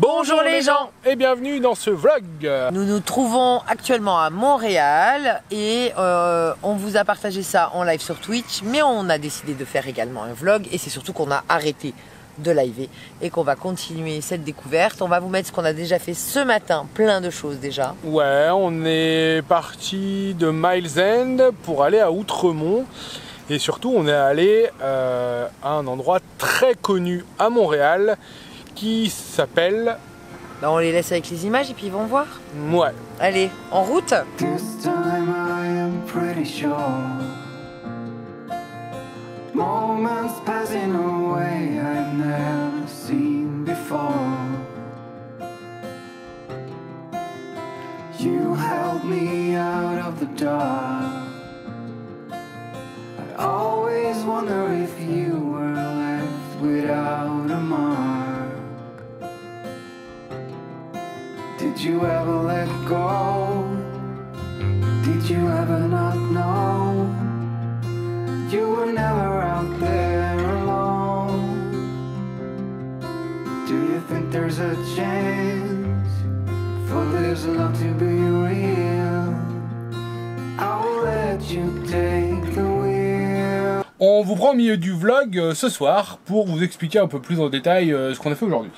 Bonjour les gens et bienvenue dans ce vlog. Nous nous trouvons actuellement à Montréal et on vous a partagé ça en live sur Twitch, mais on a décidé de faire également un vlog et c'est surtout qu'on a arrêté de liver et qu'on va continuer cette découverte. On va vous mettre ce qu'on a déjà fait ce matin, plein de choses déjà. Ouais, on est parti de Miles End pour aller à Outremont et surtout on est allé à un endroit très connu à Montréal qui s'appelle... Bah on les laisse avec les images et puis ils vont voir. Ouais. Allez, en route. Moments passing away I've never seen before. You held me out of the dark. I always wonder if you were left without a mark. Did you ever let go? Did you ever not know? You were never out there alone. Do you think there's a chance for this love to be real? I will let you take the wheel. On vous prend au milieu du vlog ce soir pour vous expliquer un peu plus en détail ce qu'on a fait aujourd'hui.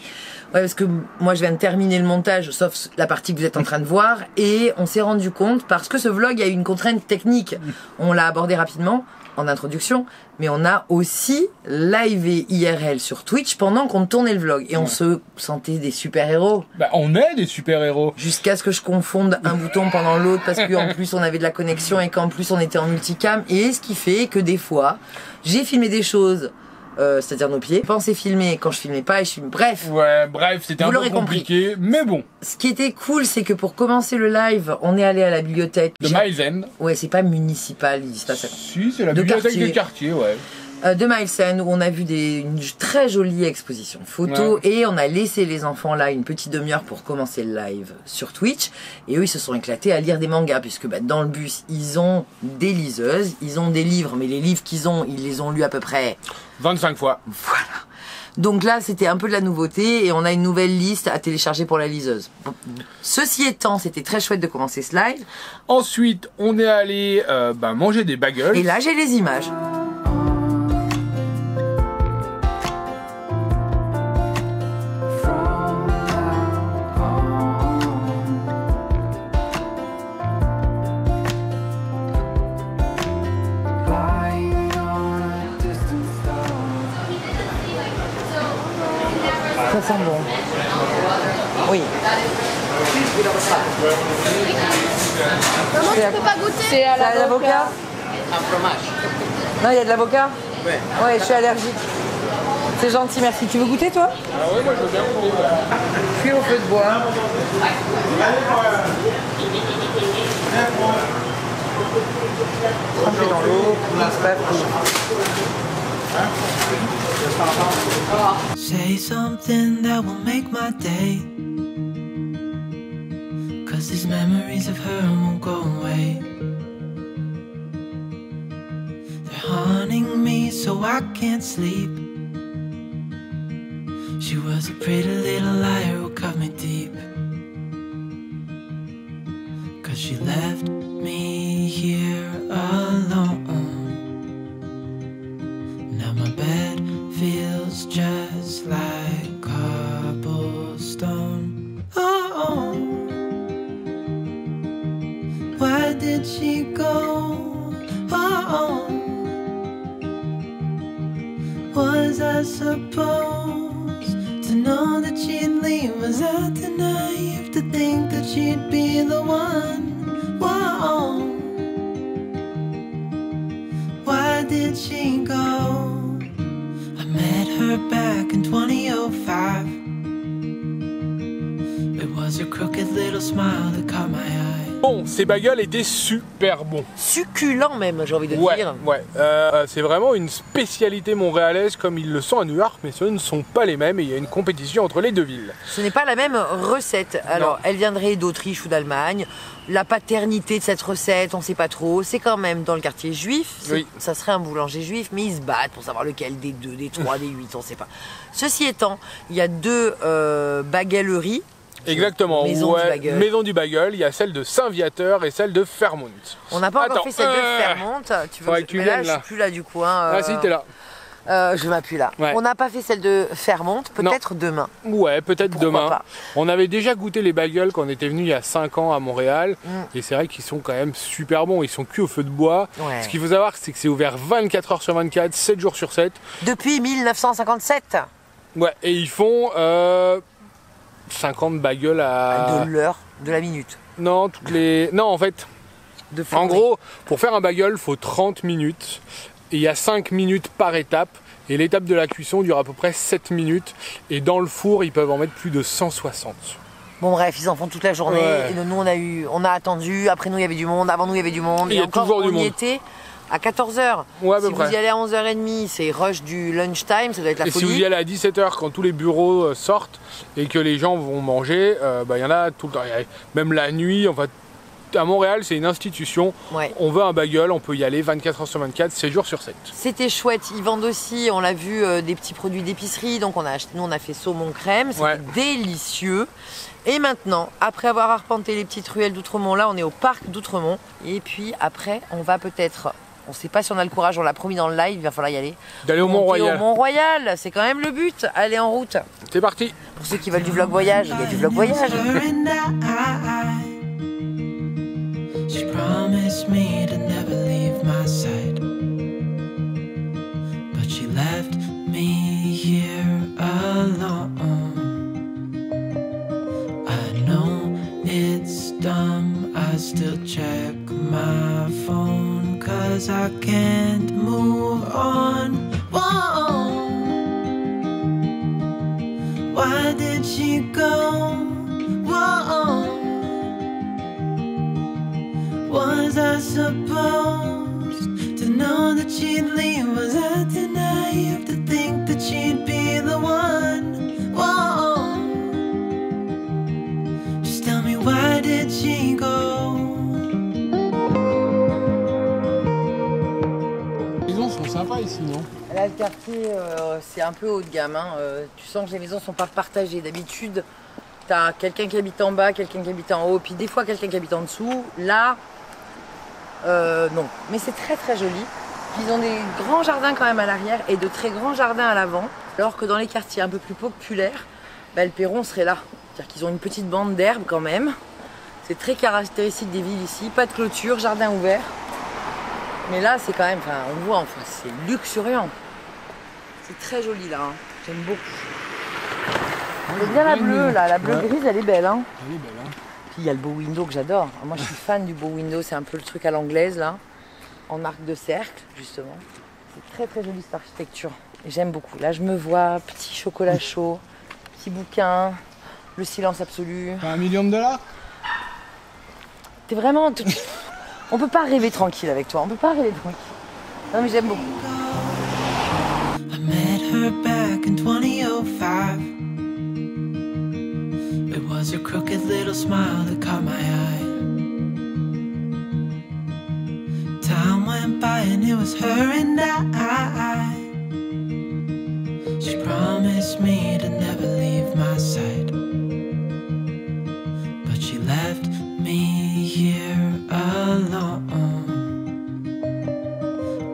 Ouais, parce que moi je viens de terminer le montage, sauf la partie que vous êtes en train de voir, et on s'est rendu compte, parce que ce vlog a une contrainte technique, on l'a abordé rapidement en introduction, mais on a aussi livé IRL sur Twitch pendant qu'on tournait le vlog, et on se sentait des super-héros. Bah, on est des super-héros. Jusqu'à ce que je confonde un bouton pendant l'autre, parce qu'en plus on avait de la connexion et qu'en plus on était en multicam, et ce qui fait que des fois, j'ai filmé des choses... c'est-à-dire nos pieds. Je pensais filmer quand je filmais pas et je filme. Bref. Ouais, bref, c'était un peu compliqué, mais bon. Ce qui était cool, c'est que pour commencer le live, on est allé à la bibliothèque. De Miles End. Ouais, c'est pas municipal, ils disent pas ça. Si, c'est la bibliothèque de quartier, ouais. De Miles End, où on a vu une très jolie exposition photo, ouais. Et on a laissé les enfants là une petite demi-heure pour commencer le live sur Twitch, et eux ils se sont éclatés à lire des mangas, puisque bah, dans le bus ils ont des liseuses, ils ont des livres, mais les livres qu'ils ont, ils les ont lus à peu près 25 fois. Voilà. Donc là, c'était un peu de la nouveauté et on a une nouvelle liste à télécharger pour la liseuse. Ceci étant, c'était très chouette de commencer ce live. Ensuite, on est allé manger des bagels. Et là, j'ai les images. Ça sent bon. Oui. Comment tu peux pas goûter? C'est à l'avocat. Un fromage. Non, il y a de l'avocat? Ouais. Ouais, je suis allergique. C'est gentil, merci. Tu veux goûter, toi? Ah ouais, moi je veux bien goûter. Cuit au feu de bois. Trempé dans l'eau, c'est pas cool. Say something that will make my day, 'cause these memories of her won't go away. They're haunting me so I can't sleep. She was a pretty little liar who cut me deep, 'cause she left me here alone. Now my bed feels just like cobblestone. Oh, why did she go? Oh, was I supposed to know that she'd leave? Was I too naive to think that she'd be the one? Whoa, why did she go? I met her back in 2005. It was her crooked little smile that caught my eye. Bon, ces bagels étaient super bons. Succulent même, j'ai envie de Ouais, dire. ouais. C'est vraiment une spécialité montréalaise comme ils le sont à New York, mais ce ne sont pas les mêmes et il y a une compétition entre les deux villes. Ce n'est pas la même recette. Alors, elle viendrait d'Autriche ou d'Allemagne. La paternité de cette recette, on ne sait pas trop. C'est quand même dans le quartier juif. Oui. Ça serait un boulanger juif, mais ils se battent pour savoir lequel des 2, des 3, des 8, on ne sait pas. Ceci étant, il y a 2 baguelleries. Exactement, Maison du bagel. Maison du bagel, il y a celle de Saint-Viateur et celle de Fairmont. On n'a pas encore Attends, fait celle de Fairmont. Tu veux faudrait que tu mais là, viennes, je là. suis plus là du coup. Hein, Ah si, t'es là. Je m'appuie là. Ouais. On n'a pas fait celle de Fairmont, peut-être demain. Ouais, peut-être Pourquoi demain. pas. On avait déjà goûté les bagels quand on était venu il y a 5 ans à Montréal. Et c'est vrai qu'ils sont quand même super bons. Ils sont cuits au feu de bois. Ouais. Ce qu'il faut savoir, c'est que c'est ouvert 24 heures sur 24, 7 jours sur 7. Depuis 1957. Ouais, et ils font 50 bagels à... De l'heure, de la minute. Non, Non, en fait, De en fournée. gros, pour faire un bagel, il faut 30 minutes. Et il y a 5 minutes par étape. Et l'étape de la cuisson dure à peu près 7 minutes. Et dans le four, ils peuvent en mettre plus de 160. Bon bref, ils en font toute la journée. Ouais. Et nous on a attendu. Après nous il y avait du monde. Avant nous il y avait du monde. Il y Et a encore toujours du on y monde. était à 14h. Ouais, à peu si vous près. y allez à 11h30, c'est rush du lunchtime. Ça doit être la Et si folie. vous y allez à 17h quand tous les bureaux sortent et que les gens vont manger, il y en a tout le temps. Même la nuit, enfin, à Montréal, c'est une institution. Ouais. On veut un bagel, on peut y aller 24 heures sur 24, 7 jours sur 7. C'était chouette. Ils vendent aussi, on l'a vu, des petits produits d'épicerie. Donc nous on a fait saumon crème. C'était Ouais. délicieux. Et maintenant, après avoir arpenté les petites ruelles d'Outremont, là on est au parc d'Outremont. Et puis après, on va peut-être... On ne sait pas si on a le courage, on l'a promis dans le live, il va falloir y aller. D'aller au Monter Mont-Royal. Au Mont-Royal, c'est quand même le but. Allez en route. C'est parti. Pour ceux qui veulent du vlog voyage, il y a du vlog voyage. She promised me to never leave my side, but she left me here alone. I know it's dumb, I still check my phone, 'cause I can't move on. Whoa. Why did she go? Whoa. Was I supposed to know that she'd leave? Was I too naive to think that she'd be the one? Whoa. Just tell me, why did she go? Les maisons sont sympas ici, non? Là, le quartier, c'est un peu haut de gamme. Hein. Tu sens que les maisons sont pas partagées. D'habitude, t'as quelqu'un qui habite en bas, quelqu'un qui habite en haut, puis des fois quelqu'un qui habite en dessous. Là, non. Mais c'est très très joli. Ils ont des grands jardins quand même à l'arrière et de très grands jardins à l'avant. Alors que dans les quartiers un peu plus populaires, le perron serait là. C'est-à-dire qu'ils ont une petite bande d'herbe quand même. C'est très caractéristique des villes ici. Pas de clôture, jardin ouvert. Mais là, c'est quand même, enfin, on voit, enfin, c'est luxuriant. C'est très joli là, hein. J'aime beaucoup. J'aime bien la bleue là, la bleue grise, elle est belle. Hein. Elle est belle, hein. Puis il y a le beau window que j'adore. Moi, je suis fan du beau window, c'est un peu le truc à l'anglaise là, en arc de cercle justement. C'est très très joli cette architecture. Et j'aime beaucoup. Là, je me vois, petit chocolat chaud, petit bouquin, le silence absolu. $1 million? T'es vraiment... On peut pas rêver tranquille avec toi, on peut pas rêver tranquille. Non mais j'aime beaucoup. I met her back in 2005. It was her crooked little smile that caught my eye. Time went by and it was her and I. She promised me to never leave my side, but she left me here alone.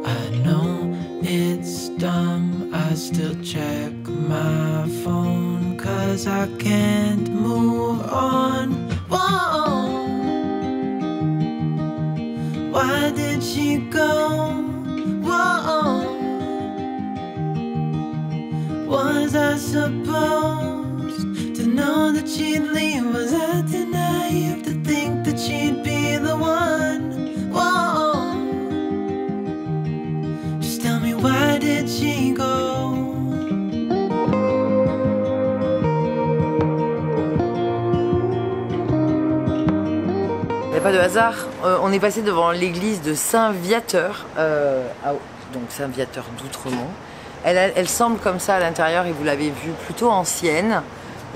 I know it's dumb, I still check my phone, 'cause I can't move on. Whoa. Why did she go? Whoa. Was I supposed to know that she'd leave? Was I too naive to think that she'd be the one? Whoa. Just tell me, why did she go? Il n'y a pas de hasard. On est passé devant l'église de Saint-Viateur, donc Saint-Viateur d'Outremont. Elle semble comme ça à l'intérieur, et vous l'avez vu, plutôt ancienne.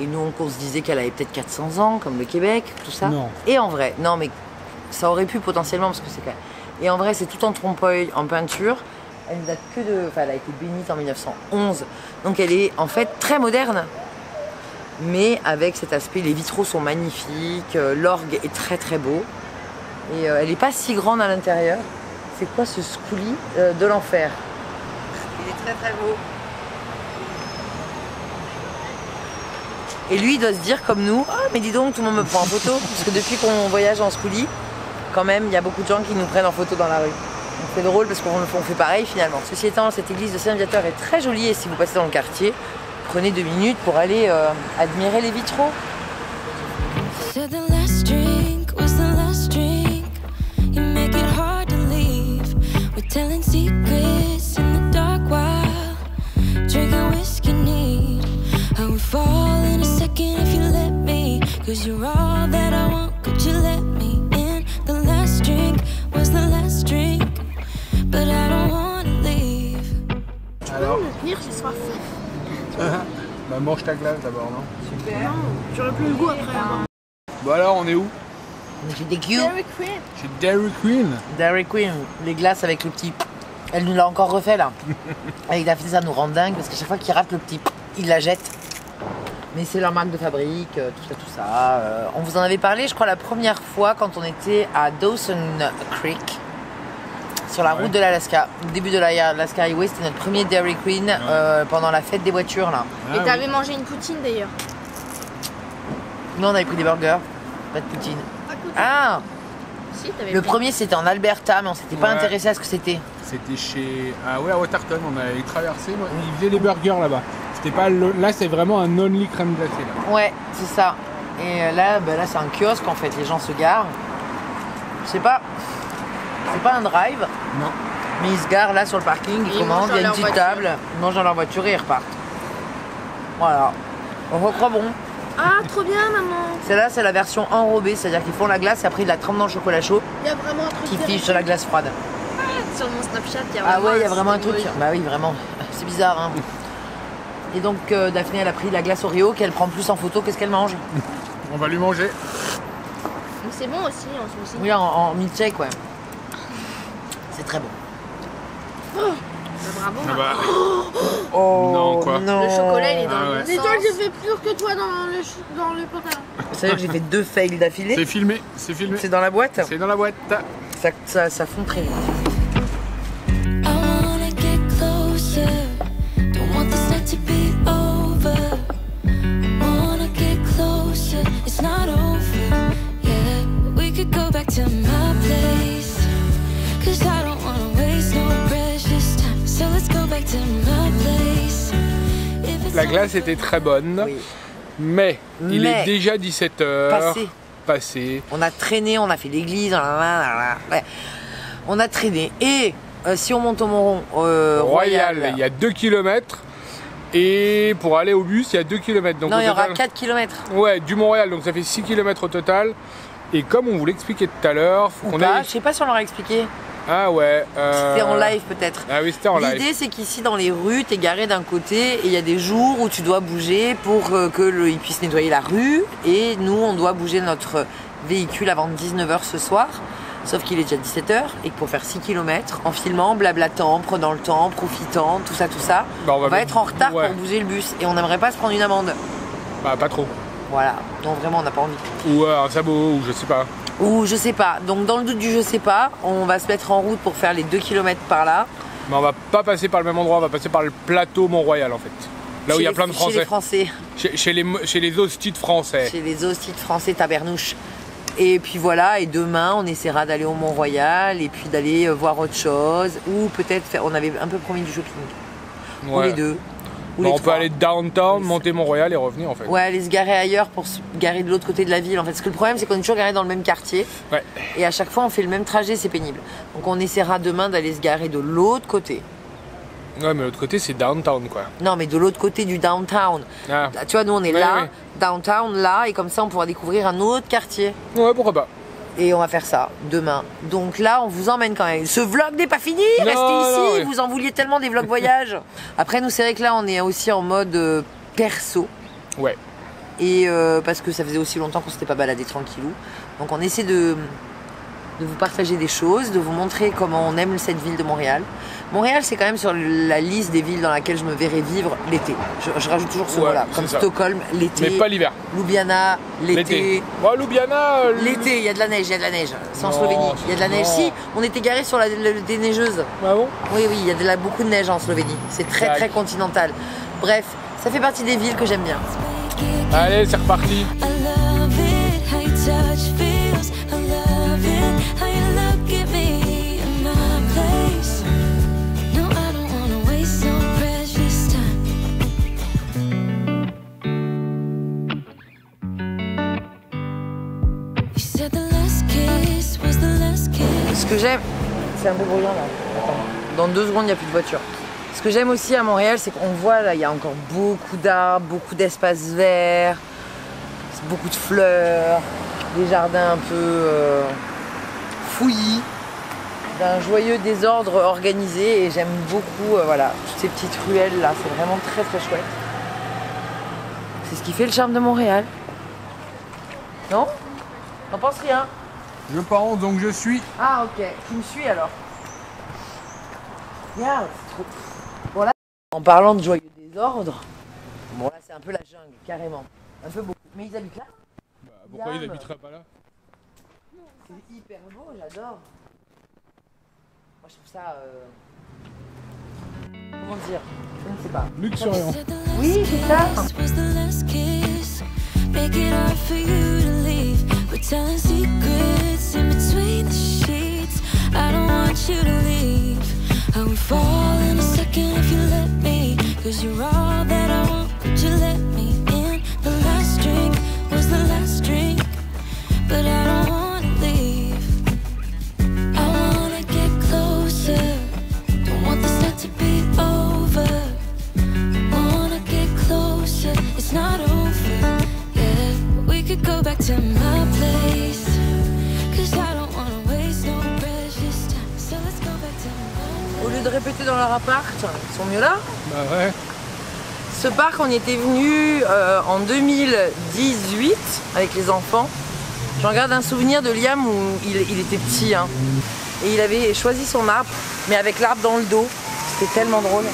Et nous, on se disait qu'elle avait peut-être 400 ans, comme le Québec, tout ça. Non. Et en vrai, non mais ça aurait pu potentiellement, parce que c'est quand même... Et en vrai, c'est tout en trompe-l'œil, en peinture. Elle ne date que de... Enfin, elle a été bénite en 1911. Donc elle est en fait très moderne. Mais avec cet aspect, les vitraux sont magnifiques, l'orgue est très très beau. Et elle n'est pas si grande à l'intérieur. C'est quoi ce Scully de l'enfer? Il est très très beau. Et lui, il doit se dire comme nous, ah mais dis donc, tout le monde me prend en photo. Parce que depuis qu'on voyage en Scully, quand même, il y a beaucoup de gens qui nous prennent en photo dans la rue. Donc c'est drôle parce qu'on fait pareil finalement. Ceci étant, cette église de Saint-Viateur est très jolie, et si vous passez dans le quartier, prenez 2 minutes pour aller admirer les vitraux. Said the last drink was the last drink. You make it hard to leave. We're telling secrets in the dark while drinking whiskey neat. I would fall in a second if you let me. Cause you're all that I want, could you let me in? The last drink was the last drink. But I don't wanna leave. Alors Venir, j'ai soif. Bah mange ta glace d'abord, non? Non, j'aurais plus le goût après. Bon alors, on est où? Chez DQ, Dairy Queen. Chez Dairy Queen. Dairy Queen, les glaces avec le petit. Elle nous l'a encore refait là. Avec Daphné, ça nous rend dingue parce qu'à chaque fois qu'il rate le petit, il la jette. Mais c'est leur marque de fabrique, tout ça. On vous en avait parlé, je crois, la première fois quand on était à Dawson Creek, sur la route de l'Alaska. Au début de l'Alaska Highway, c'était notre premier Dairy Queen pendant la fête des voitures là. Et t'avais mangé une poutine d'ailleurs. Nous, on avait pris des burgers, pas de poutine. Pas de poutine. Ah, Si, t'avais le pris. premier c'était en Alberta, mais on s'était pas Ouais. intéressé à ce que c'était. C'était chez... Ah ouais, à Waterton, on avait traversé. Ils faisaient des burgers là-bas. C'était pas Là, c'est vraiment un only crème glacée là. Ouais, c'est ça. Et là, là c'est un kiosque en fait, les gens se garent. Je sais pas, c'est pas un drive, Non. mais ils se garent là sur le parking, ils Ils commandent, mangent il y a dans une leur petite voiture. table, ils mangent dans leur voiture et ils repartent. Voilà. On croit bon. Ah, trop bien, maman. Celle-là, c'est la version enrobée, c'est-à-dire qu'ils font la glace et après ils la trempent dans le chocolat chaud Il y a vraiment un truc. qui Dairy fiche sur la glace froide. Queen. Sur mon Snapchat, il y a Ah vraiment ouais, il y a vraiment un symbole. truc. Bah oui, vraiment. C'est bizarre, hein. Et donc, Daphné, elle a pris la glace Oreo qu'elle prend plus en photo que ce qu'elle mange. On va lui manger. Donc c'est bon aussi, en souci. Oui, en milkshake, ouais. C'est très bon. Bravo. Ah maman. bah, Oh Non, quoi. non. Le chocolat, il est dans Ah le ouais. bon Dis-toi sens. que j'ai fait plus que toi dans le pantalon. C'est vrai que j'ai fait 2 fails d'affilée. c'est filmé, c'est filmé. C'est dans la boîte. C'est dans la boîte. Ça fond très vite. I wanna get closer. Don't want this night to be over. I wanna get closer. It's not over. Yeah, we could go back to my place. Cause I don't wanna waste no precious time. So let's go back to my place. If it's La glace était très bonne, Oui. mais il Mais- est déjà 17h. Passé. On a traîné, on a fait l'église. Ouais. On a traîné. Et si on monte au Mont Royal, il y a 2 km. Et pour aller au bus, il y a 2 km. Donc Non, au il y aura total- 4 km. Ouais, du Mont-Royal, donc ça fait 6 km au total. Et comme on vous l'expliquait tout à l'heure, faut Ou qu'on pas, aille... je sais pas si on leur a expliqué. Ah ouais. C'était en live peut-être. Ah oui, c'était en live. L'idée c'est qu'ici dans les rues, t'es garé d'un côté et il y a des jours où tu dois bouger pour qu'ils puissent nettoyer la rue. Et nous, on doit bouger notre véhicule avant 19h ce soir. Sauf qu'il est déjà 17h et que pour faire 6 km, en filmant, blablatant, prenant le temps, profitant, tout ça, Bah, on va être en retard ouais. pour bouger le bus. Et on n'aimerait pas se prendre une amende. Bah pas trop. Voilà, donc vraiment on n'a pas envie. Ou un sabot, ou je sais pas. Ou je sais pas, donc dans le doute du je sais pas, on va se mettre en route pour faire les 2 km par là. Mais on va pas passer par le même endroit, on va passer par le plateau Mont-Royal en fait. Là où il y a plein de Chez les Français. Français. Chez les hostites français. Chez les hostites français tabernouches. Et puis voilà, et demain on essaiera d'aller au Mont-Royal et puis d'aller voir autre chose. Ou peut-être faire, on avait un peu promis du shopping. Ou Ouais. les deux. Ou Bah, les on peut trois. aller downtown, Oui, monter Mont-Royal et revenir en fait. Ouais, aller se garer ailleurs pour se garer de l'autre côté de la ville en fait. Parce que le problème c'est qu'on est toujours garé dans le même quartier. Ouais. Et à chaque fois on fait le même trajet, c'est pénible. Donc on essaiera demain d'aller se garer de l'autre côté. Ouais, mais l'autre côté c'est downtown quoi. Non mais de l'autre côté du downtown. Ah. Là, tu vois, nous on est Ouais, là, ouais. downtown là, et comme ça on pourra découvrir un autre quartier. Ouais, pourquoi pas. Et on va faire ça demain. Donc là, on vous emmène quand même. Ce vlog n'est pas fini. Restez ici. ouais. Vous en vouliez tellement des vlogs voyage. Après, nous, c'est vrai que là, on est aussi en mode perso. Ouais. Et parce que ça faisait aussi longtemps qu'on s'était pas baladé tranquillou. Donc on essaie de vous partager des choses, de vous montrer comment on aime cette ville de Montréal. Montréal, c'est quand même sur la liste des villes dans laquelle je me verrais vivre l'été. Je rajoute toujours ce mot-là, comme c'est ça. Stockholm, l'été. Mais pas l'hiver. Ljubljana, l'été. Bon, Ljubljana. L'été, il y a de la neige, il y a de la neige. C'est en Non, Slovénie, il y a de la neige. non. Si, on était garés sur la déneigeuse. Ah bon? Oui, il y a beaucoup de neige en Slovénie. C'est très très continental. Bref, ça fait partie des villes que j'aime bien. Allez, c'est reparti. I love it, how your touch feels. I love it, how you look at me in my place. No, I don't wanna waste no precious time. You said the last kiss was the last kiss. Ce que j'aime, c'est un peu bruyant là. Attends, dans 2 secondes, il n'y a plus de voiture. Ce que j'aime aussi à Montréal, c'est qu'on voit là, il y a encore beaucoup d'arbres, beaucoup d'espaces verts, beaucoup de fleurs, des jardins un peu fouillis, d'un joyeux désordre organisé. Et j'aime beaucoup voilà, toutes ces petites ruelles là, c'est vraiment très très chouette. C'est ce qui fait le charme de Montréal. Non? T'en penses rien? Je pense, donc je suis. Ah ok, tu me suis alors. Regarde, c'est trop... Bon là, en parlant de joyeux désordre, bon là c'est un peu la jungle, carrément. Un peu beaucoup. Mais ils habitent là? Bah, pourquoi Yann. ils habiteraient pas là? C'est hyper beau, j'adore. Moi je trouve ça... Comment dire? Je ne sais pas. Luxuriant. Said the Oui, last c'est ça. kiss was the last kiss. Make it hard for you to leave. We're telling secrets in between the sheets. I don't want you to leave. I would fall in a second if you let me. Cause you're all that I want. Could you let me in? The last drink was the last drink. But I don't wanna leave. I wanna get closer. Don't want this night to be over. Wanna get closer. It's not over. Yeah, we could go back to my place. Cause I don't wanna waste no precious time. So let's go back to my Au lieu de répéter dans leur appart, ils sont mieux là. Bah ouais. Ce parc, on y était venu en 2018 avec les enfants. J'en garde un souvenir de Liam où il était petit. Hein. Et il avait choisi son arbre, mais avec l'arbre dans le dos. C'était tellement drôle.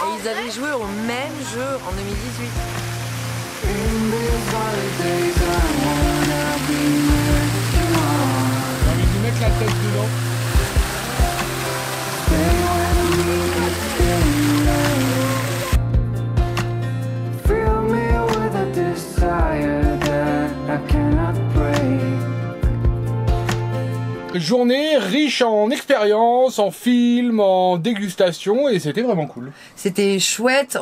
Et ils avaient joué au même jeu en 2018. J'ai envie de lui mettre la tête dedans. Fill me with a desire that I cannot break. Journée riche en expériences, en films, en dégustation, et c'était vraiment cool. C'était chouette.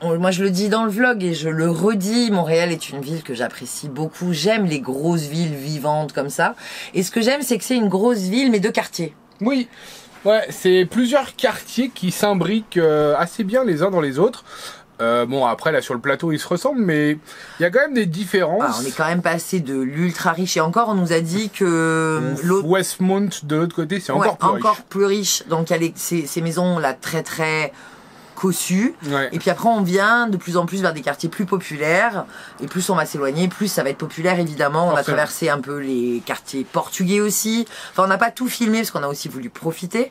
Moi, je le dis dans le vlog et je le redis, Montréal est une ville que j'apprécie beaucoup. J'aime les grosses villes vivantes comme ça. Et ce que j'aime, c'est que c'est une grosse ville, mais de quartiers. Oui, ouais, c'est plusieurs quartiers qui s'imbriquent assez bien les uns dans les autres. Bon, après, là, sur le plateau, ils se ressemblent, mais il y a quand même des différences. Ah, on est quand même passé de l'ultra riche. Et encore, on nous a dit que Westmount, de l'autre côté, c'est encore plus riche. encore plus riche. Donc, il y a ces maisons là très très cossues. Ouais. Et puis après, on vient de plus en plus vers des quartiers plus populaires. Et plus on va s'éloigner, plus ça va être populaire, évidemment. On a Forcément. traversé un peu les quartiers portugais aussi. Enfin, on n'a pas tout filmé parce qu'on a aussi voulu profiter.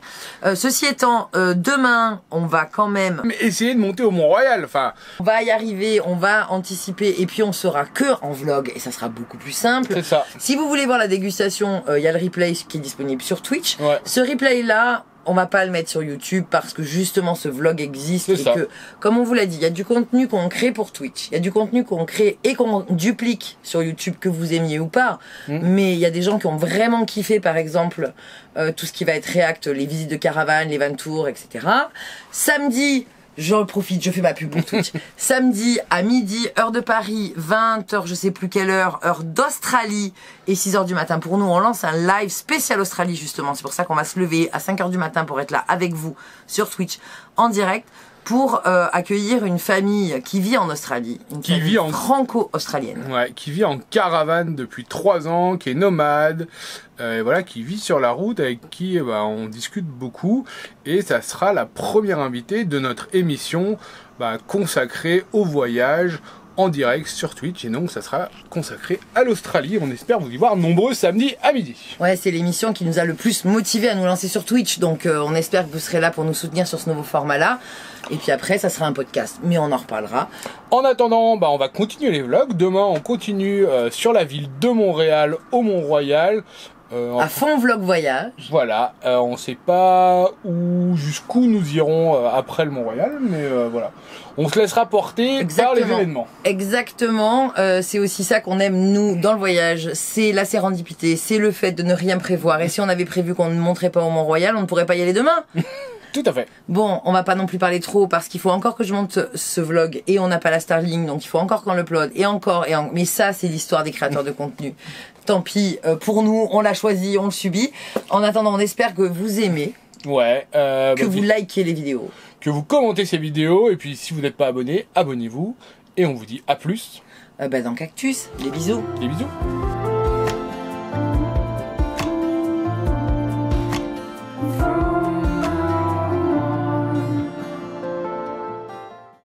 Ceci étant, demain, on va quand même... Mais essayez de monter au Mont-Royal, enfin, On va y arriver, on va anticiper. Et puis, on sera que en vlog. Et ça sera beaucoup plus simple. c'est ça. Si vous voulez voir la dégustation, il y a le replay qui est disponible sur Twitch. Ouais. Ce replay-là, on va pas le mettre sur YouTube parce que justement ce vlog existe C'est et ça. que, comme on vous l'a dit, il y a du contenu qu'on crée pour Twitch, il y a du contenu qu'on crée et qu'on duplique sur YouTube, que vous aimiez ou pas. Mais il y a des gens qui ont vraiment kiffé, par exemple, tout ce qui va être React, les visites de caravane, les van tours, etc. Samedi, j'en profite, je fais ma pub pour Twitch. Samedi à midi, heure de Paris, 20h, je sais plus quelle heure d'Australie et 6h du matin. Pour nous, on lance un live spécial Australie justement. C'est pour ça qu'on va se lever à 5h du matin pour être là avec vous sur Twitch en direct pour accueillir une famille qui vit en Australie, une famille franco-australienne. Ouais, qui vit en caravane depuis 3 ans, qui est nomade, voilà, qui vit sur la route, avec qui on discute beaucoup. Et ça sera la première invitée de notre émission consacrée au voyage en direct sur Twitch. Et donc ça sera consacré à l'Australie. On espère vous y voir nombreux samedi à midi. Ouais, c'est l'émission qui nous a le plus motivé à nous lancer sur Twitch. Donc on espère que vous serez là pour nous soutenir sur ce nouveau format-là. Et puis après, ça sera un podcast, mais on en reparlera. En attendant, on va continuer les vlogs. Demain, on continue sur la ville de Montréal, au Mont-Royal. À fond vlog voyage. Voilà, on sait pas jusqu'où nous irons après le Mont-Royal, mais voilà. On se laissera porter par les événements. Exactement, c'est aussi ça qu'on aime nous dans le voyage, c'est la sérendipité, c'est le fait de ne rien prévoir. Et si on avait prévu qu'on ne monterait pas au Mont-Royal, on ne pourrait pas y aller demain. Tout à fait. Bon, on va pas non plus parler trop parce qu'il faut encore que je monte ce vlog et on n'a pas la Starlink, donc il faut encore qu'on l'upload et encore. Mais ça, c'est l'histoire des créateurs de contenu. Tant pis, pour nous, on l'a choisi, on le subit. En attendant, on espère que vous aimez. Ouais. Que vous likez les vidéos. Que vous commentez ces vidéos et puis si vous n'êtes pas abonné, abonnez-vous. Et on vous dit à plus. Dans Cactus, les bisous. Les bisous.